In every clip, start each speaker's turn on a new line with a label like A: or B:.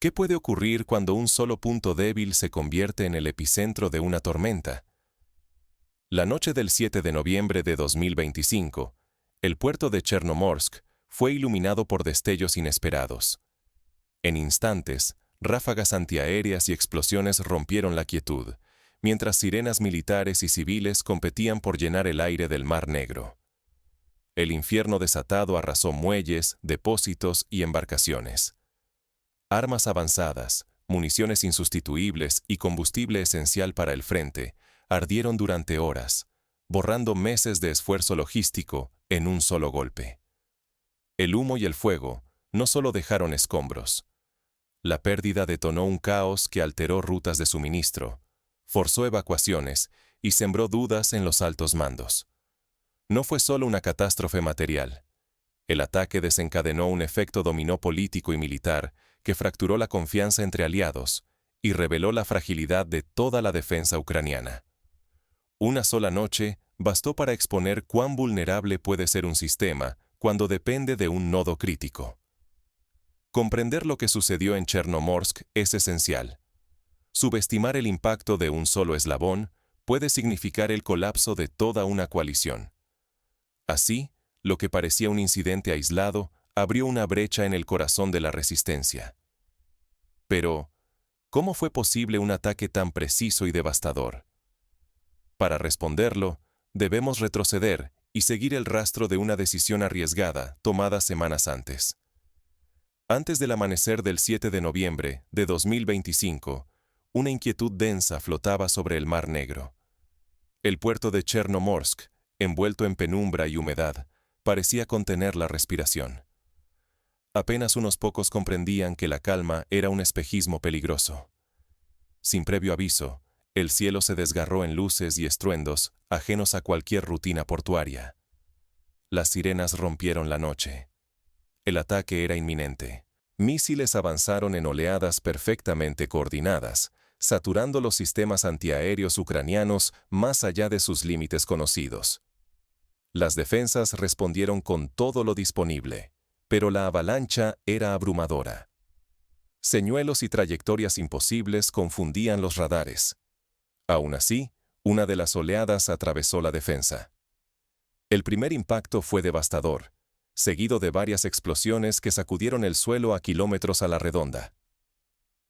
A: ¿Qué puede ocurrir cuando un solo punto débil se convierte en el epicentro de una tormenta? La noche del 7 de noviembre de 2025, el puerto de Chernomorsk fue iluminado por destellos inesperados. En instantes, ráfagas antiaéreas y explosiones rompieron la quietud, mientras sirenas militares y civiles competían por llenar el aire del Mar Negro. El infierno desatado arrasó muelles, depósitos y embarcaciones. Armas avanzadas, municiones insustituibles y combustible esencial para el frente ardieron durante horas, borrando meses de esfuerzo logístico en un solo golpe. El humo y el fuego no solo dejaron escombros. La pérdida detonó un caos que alteró rutas de suministro, forzó evacuaciones y sembró dudas en los altos mandos. No fue solo una catástrofe material. El ataque desencadenó un efecto dominó político y militar que fracturó la confianza entre aliados y reveló la fragilidad de toda la defensa ucraniana. Una sola noche bastó para exponer cuán vulnerable puede ser un sistema cuando depende de un nodo crítico. Comprender lo que sucedió en Chernomorsk es esencial. Subestimar el impacto de un solo eslabón puede significar el colapso de toda una coalición. Así, lo que parecía un incidente aislado abrió una brecha en el corazón de la resistencia. Pero, ¿cómo fue posible un ataque tan preciso y devastador? Para responderlo, debemos retroceder y seguir el rastro de una decisión arriesgada tomada semanas antes. Antes del amanecer del 7 de noviembre de 2025, una inquietud densa flotaba sobre el Mar Negro. El puerto de Chernomorsk, envuelto en penumbra y humedad, parecía contener la respiración. Apenas unos pocos comprendían que la calma era un espejismo peligroso. Sin previo aviso, el cielo se desgarró en luces y estruendos ajenos a cualquier rutina portuaria. Las sirenas rompieron la noche. El ataque era inminente. Misiles avanzaron en oleadas perfectamente coordinadas, saturando los sistemas antiaéreos ucranianos más allá de sus límites conocidos. Las defensas respondieron con todo lo disponible, pero la avalancha era abrumadora. Señuelos y trayectorias imposibles confundían los radares. Aún así, una de las oleadas atravesó la defensa. El primer impacto fue devastador, seguido de varias explosiones que sacudieron el suelo a kilómetros a la redonda.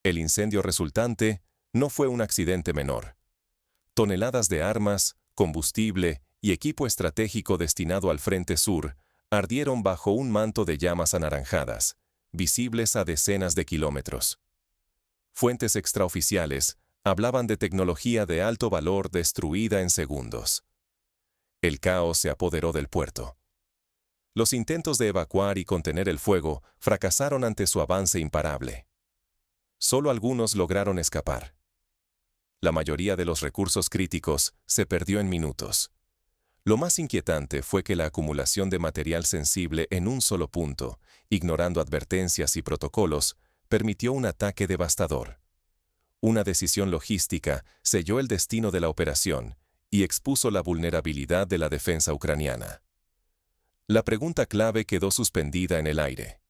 A: El incendio resultante no fue un accidente menor. Toneladas de armas, combustible y equipo estratégico destinado al Frente Sur ardieron bajo un manto de llamas anaranjadas, visibles a decenas de kilómetros. Fuentes extraoficiales hablaban de tecnología de alto valor destruida en segundos. El caos se apoderó del puerto. Los intentos de evacuar y contener el fuego fracasaron ante su avance imparable. Solo algunos lograron escapar. La mayoría de los recursos críticos se perdió en minutos. Lo más inquietante fue que la acumulación de material sensible en un solo punto, ignorando advertencias y protocolos, permitió un ataque devastador. Una decisión logística selló el destino de la operación y expuso la vulnerabilidad de la defensa ucraniana. La pregunta clave quedó suspendida en el aire.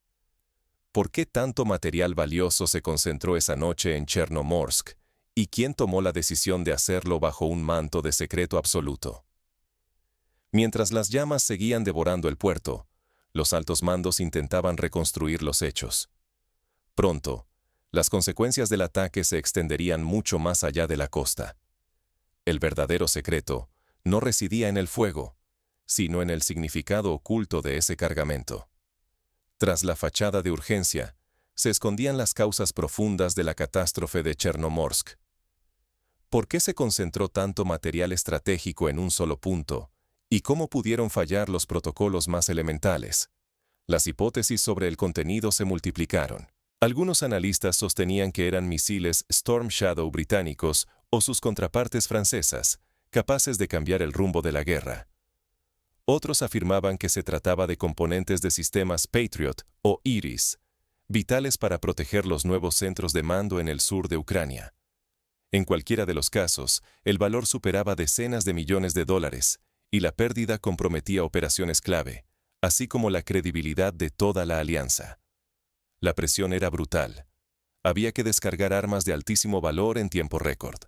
A: ¿Por qué tanto material valioso se concentró esa noche en Chernomorsk? ¿Y quién tomó la decisión de hacerlo bajo un manto de secreto absoluto? Mientras las llamas seguían devorando el puerto, los altos mandos intentaban reconstruir los hechos. Pronto, las consecuencias del ataque se extenderían mucho más allá de la costa. El verdadero secreto no residía en el fuego, sino en el significado oculto de ese cargamento. Tras la fachada de urgencia, se escondían las causas profundas de la catástrofe de Chernomorsk. ¿Por qué se concentró tanto material estratégico en un solo punto? ¿Y cómo pudieron fallar los protocolos más elementales? Las hipótesis sobre el contenido se multiplicaron. Algunos analistas sostenían que eran misiles Storm Shadow británicos o sus contrapartes francesas, capaces de cambiar el rumbo de la guerra. Otros afirmaban que se trataba de componentes de sistemas Patriot o Iris, vitales para proteger los nuevos centros de mando en el sur de Ucrania. En cualquiera de los casos, el valor superaba decenas de millones de dólares, y la pérdida comprometía operaciones clave, así como la credibilidad de toda la alianza. La presión era brutal. Había que descargar armas de altísimo valor en tiempo récord.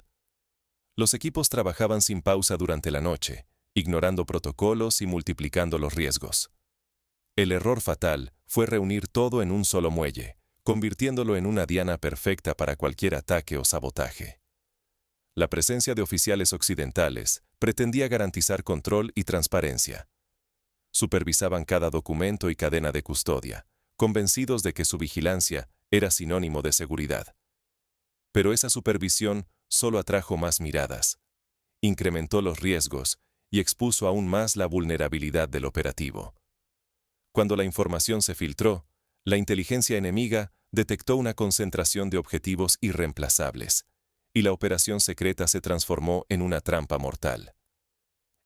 A: Los equipos trabajaban sin pausa durante la noche, ignorando protocolos y multiplicando los riesgos. El error fatal fue reunir todo en un solo muelle, convirtiéndolo en una diana perfecta para cualquier ataque o sabotaje. La presencia de oficiales occidentales pretendía garantizar control y transparencia. Supervisaban cada documento y cadena de custodia, convencidos de que su vigilancia era sinónimo de seguridad. Pero esa supervisión solo atrajo más miradas, incrementó los riesgos y expuso aún más la vulnerabilidad del operativo. Cuando la información se filtró, la inteligencia enemiga detectó una concentración de objetivos irreemplazables, y la operación secreta se transformó en una trampa mortal.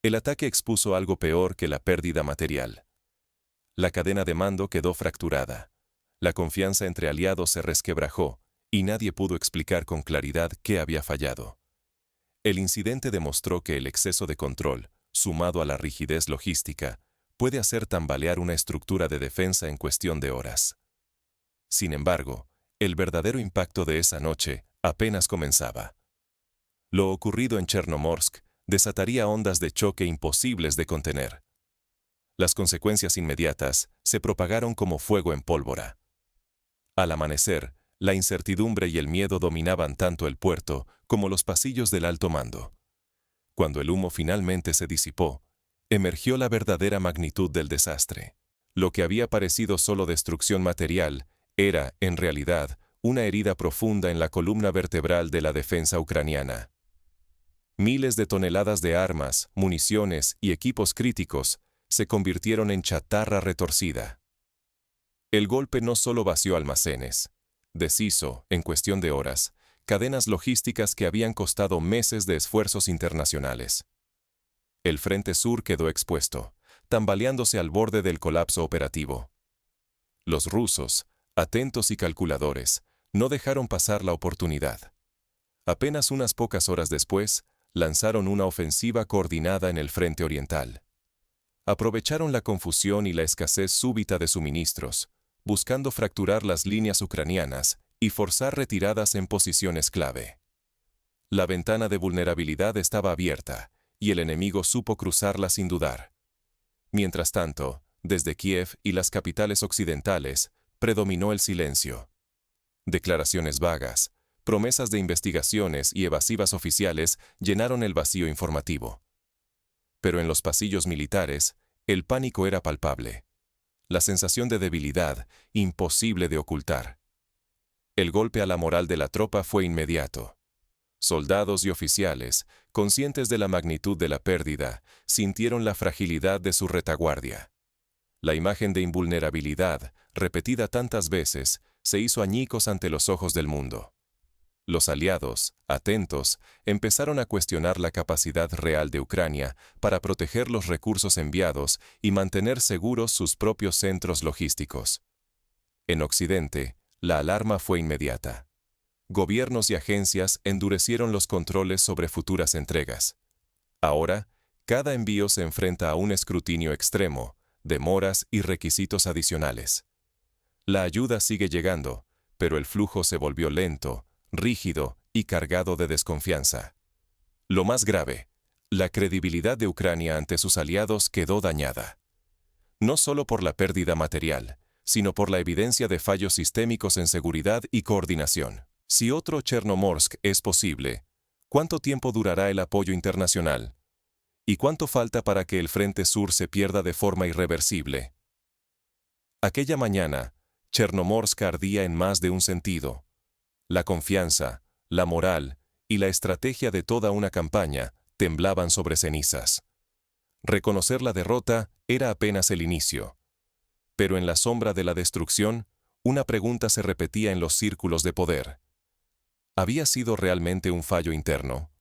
A: El ataque expuso algo peor que la pérdida material. La cadena de mando quedó fracturada. La confianza entre aliados se resquebrajó, y nadie pudo explicar con claridad qué había fallado. El incidente demostró que el exceso de control, sumado a la rigidez logística, puede hacer tambalear una estructura de defensa en cuestión de horas. Sin embargo, el verdadero impacto de esa noche apenas comenzaba. Lo ocurrido en Chernomorsk desataría ondas de choque imposibles de contener. Las consecuencias inmediatas se propagaron como fuego en pólvora. Al amanecer, la incertidumbre y el miedo dominaban tanto el puerto como los pasillos del alto mando. Cuando el humo finalmente se disipó, emergió la verdadera magnitud del desastre. Lo que había parecido solo destrucción material era, en realidad, una herida profunda en la columna vertebral de la defensa ucraniana. Miles de toneladas de armas, municiones y equipos críticos se convirtieron en chatarra retorcida. El golpe no solo vació almacenes, deshizo, en cuestión de horas, cadenas logísticas que habían costado meses de esfuerzos internacionales. El frente sur quedó expuesto, tambaleándose al borde del colapso operativo. Los rusos, atentos y calculadores, no dejaron pasar la oportunidad. Apenas unas pocas horas después, lanzaron una ofensiva coordinada en el frente oriental. Aprovecharon la confusión y la escasez súbita de suministros, buscando fracturar las líneas ucranianas y forzar retiradas en posiciones clave. La ventana de vulnerabilidad estaba abierta, y el enemigo supo cruzarla sin dudar. Mientras tanto, desde Kiev y las capitales occidentales, predominó el silencio. Declaraciones vagas, promesas de investigaciones y evasivas oficiales llenaron el vacío informativo. Pero en los pasillos militares, el pánico era palpable. La sensación de debilidad, imposible de ocultar. El golpe a la moral de la tropa fue inmediato. Soldados y oficiales, conscientes de la magnitud de la pérdida, sintieron la fragilidad de su retaguardia. La imagen de invulnerabilidad, repetida tantas veces, se hizo añicos ante los ojos del mundo. Los aliados, atentos, empezaron a cuestionar la capacidad real de Ucrania para proteger los recursos enviados y mantener seguros sus propios centros logísticos. En Occidente, la alarma fue inmediata. Gobiernos y agencias endurecieron los controles sobre futuras entregas. Ahora, cada envío se enfrenta a un escrutinio extremo, demoras y requisitos adicionales. La ayuda sigue llegando, pero el flujo se volvió lento, rígido y cargado de desconfianza. Lo más grave, la credibilidad de Ucrania ante sus aliados quedó dañada. No solo por la pérdida material, sino por la evidencia de fallos sistémicos en seguridad y coordinación. Si otro Chernomorsk es posible, ¿cuánto tiempo durará el apoyo internacional? ¿Y cuánto falta para que el Frente Sur se pierda de forma irreversible? Aquella mañana, Chernomorsk ardía en más de un sentido. La confianza, la moral y la estrategia de toda una campaña temblaban sobre cenizas. Reconocer la derrota era apenas el inicio. Pero en la sombra de la destrucción, una pregunta se repetía en los círculos de poder. ¿Había sido realmente un fallo interno?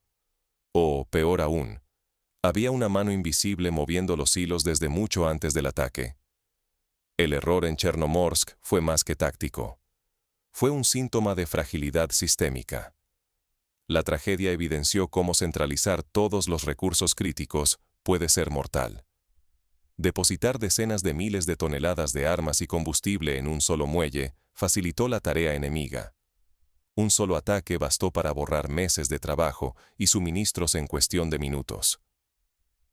A: O, peor aún, ¿había una mano invisible moviendo los hilos desde mucho antes del ataque? El error en Chernomorsk fue más que táctico. Fue un síntoma de fragilidad sistémica. La tragedia evidenció cómo centralizar todos los recursos críticos puede ser mortal. Depositar decenas de miles de toneladas de armas y combustible en un solo muelle facilitó la tarea enemiga. Un solo ataque bastó para borrar meses de trabajo y suministros en cuestión de minutos.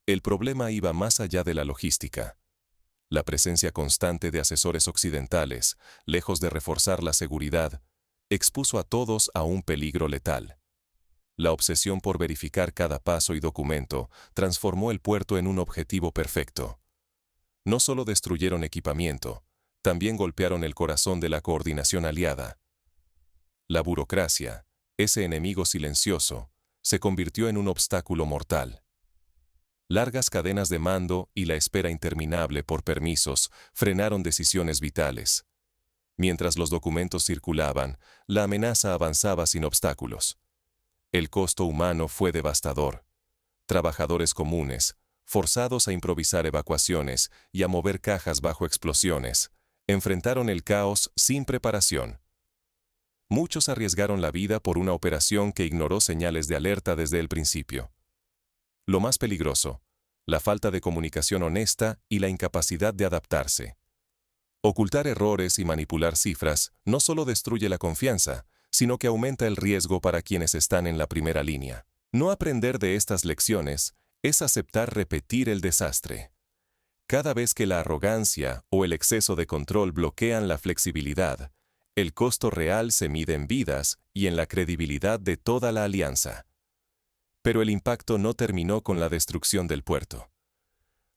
A: El problema iba más allá de la logística. La presencia constante de asesores occidentales, lejos de reforzar la seguridad, expuso a todos a un peligro letal. La obsesión por verificar cada paso y documento transformó el puerto en un objetivo perfecto. No solo destruyeron equipamiento, también golpearon el corazón de la coordinación aliada. La burocracia, ese enemigo silencioso, se convirtió en un obstáculo mortal. Largas cadenas de mando y la espera interminable por permisos frenaron decisiones vitales. Mientras los documentos circulaban, la amenaza avanzaba sin obstáculos. El costo humano fue devastador. Trabajadores comunes, forzados a improvisar evacuaciones y a mover cajas bajo explosiones, enfrentaron el caos sin preparación. Muchos arriesgaron la vida por una operación que ignoró señales de alerta desde el principio. Lo más peligroso, la falta de comunicación honesta y la incapacidad de adaptarse. Ocultar errores y manipular cifras no solo destruye la confianza, sino que aumenta el riesgo para quienes están en la primera línea. No aprender de estas lecciones es aceptar repetir el desastre. Cada vez que la arrogancia o el exceso de control bloquean la flexibilidad, el costo real se mide en vidas y en la credibilidad de toda la alianza. Pero el impacto no terminó con la destrucción del puerto.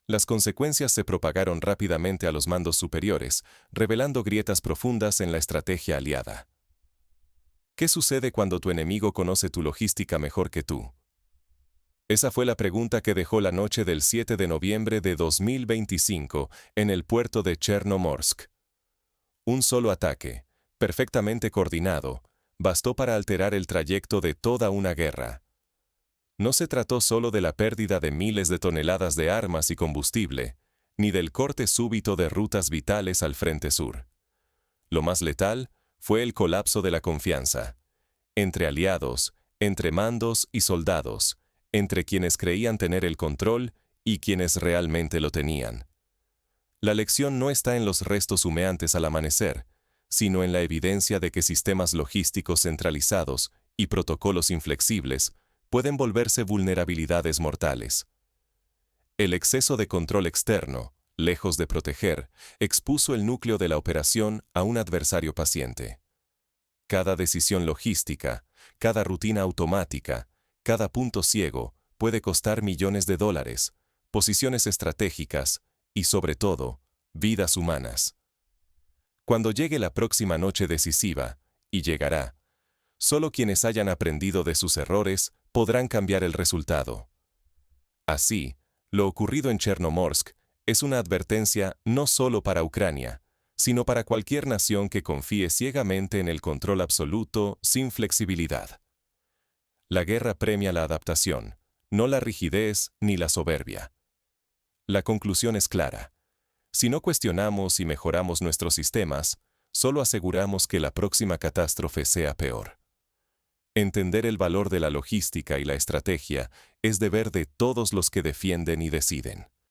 A: Las consecuencias se propagaron rápidamente a los mandos superiores, revelando grietas profundas en la estrategia aliada. ¿Qué sucede cuando tu enemigo conoce tu logística mejor que tú? Esa fue la pregunta que dejó la noche del 7 de noviembre de 2025 en el puerto de Chernomorsk. Un solo ataque, perfectamente coordinado, bastó para alterar el trayecto de toda una guerra. No se trató solo de la pérdida de miles de toneladas de armas y combustible, ni del corte súbito de rutas vitales al frente sur. Lo más letal fue el colapso de la confianza. Entre aliados, entre mandos y soldados, entre quienes creían tener el control y quienes realmente lo tenían. La lección no está en los restos humeantes al amanecer, sino en la evidencia de que sistemas logísticos centralizados y protocolos inflexibles pueden volverse vulnerabilidades mortales. El exceso de control externo, lejos de proteger, expuso el núcleo de la operación a un adversario paciente. Cada decisión logística, cada rutina automática, cada punto ciego puede costar millones de dólares, posiciones estratégicas y, sobre todo, vidas humanas. Cuando llegue la próxima noche decisiva, y llegará, solo quienes hayan aprendido de sus errores podrán cambiar el resultado. Así, lo ocurrido en Chernomorsk es una advertencia no solo para Ucrania, sino para cualquier nación que confíe ciegamente en el control absoluto sin flexibilidad. La guerra premia la adaptación, no la rigidez ni la soberbia. La conclusión es clara. Si no cuestionamos y mejoramos nuestros sistemas, solo aseguramos que la próxima catástrofe sea peor. Entender el valor de la logística y la estrategia es deber de todos los que defienden y deciden.